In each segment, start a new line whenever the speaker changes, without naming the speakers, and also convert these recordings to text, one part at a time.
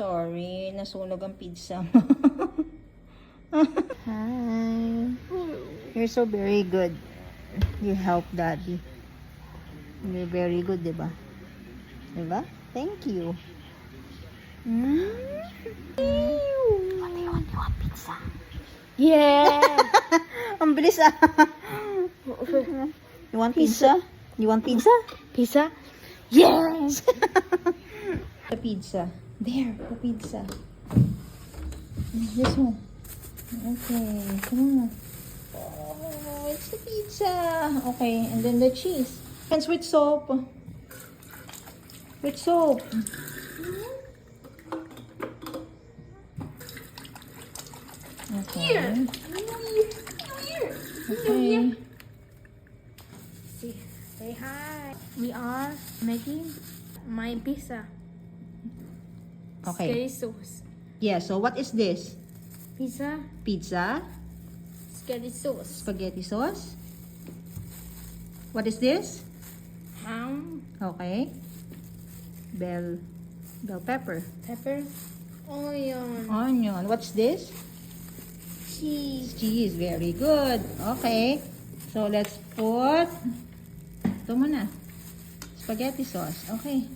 Sorry, nasunog ang pizza mo. Hi. You're so very good. You help daddy. You're very good, diba? Diba? Thank you. What do you want? You want pizza?
Yeah.
Ang bilis ah. You want pizza? You want pizza?
Pizza? Yes.
The pizza. There, the pizza. This one. Okay, come on. Oh, it's the pizza. Okay, and then the cheese. And with soap. With soap. Okay.
Here.
Okay.
See, say hi. We are making my pizza.
Okay.
Scary sauce.
Yeah, so what is this?
Pizza.
Pizza?
Scary sauce.
Spaghetti sauce? What is this?
Ham.
Okay. Bell pepper.
Pepper. Onion.
Onion. What's this?
Cheese.
Cheese. Very good. Okay. So, let's put ito muna. Spaghetti sauce. Okay.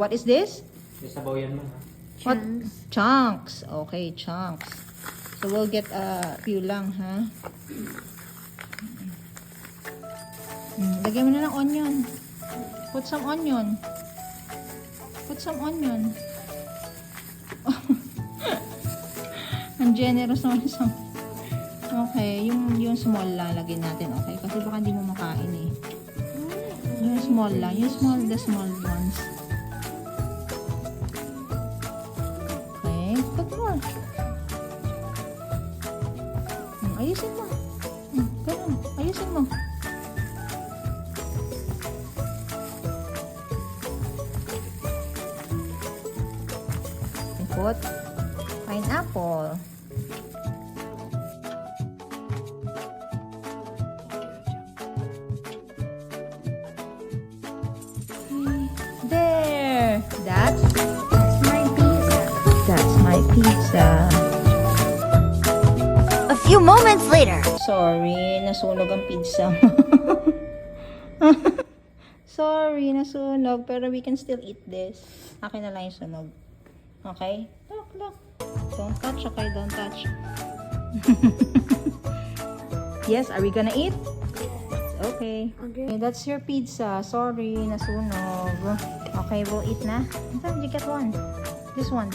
What is this?
May sabaw yan man.
What?
Chunks.
Chunks. Okay, chunks. So, we'll get a few lang, ha? Lagyan mo na ng onion. Put some onion. Put some onion. Ang generous naman sa... Okay, yung small lang lagyan natin, okay? Kasi baka hindi mo makain, eh. Yung small lang. Yung the small ones. Put more. Ayusin mo. Ganun. Ayusin mo. Put pineapple. There. That's
My pizza.
That's my pizza.
A few moments later.
Sorry, nasunog ang pizza mo. Sorry, nasunog. Pero we can still eat this. Akin na lang yung sunog. Okay? Look. Don't touch, okay? Don't touch. Yes, are we gonna eat? Okay.
Okay.
That's your pizza. Sorry, nasunog. Okay, we'll eat na. You get one. This one.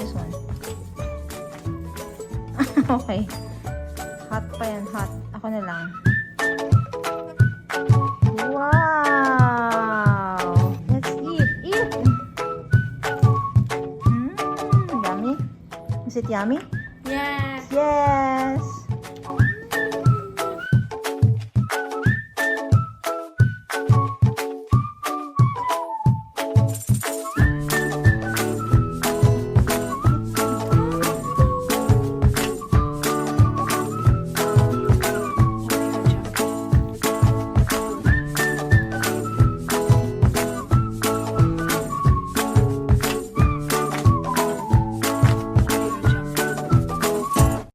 Okay. Hot pa yan, hot. Ako na lang. Wow! Let's eat. Eat! Yummy. Is it yummy?
Yeah.
Yes!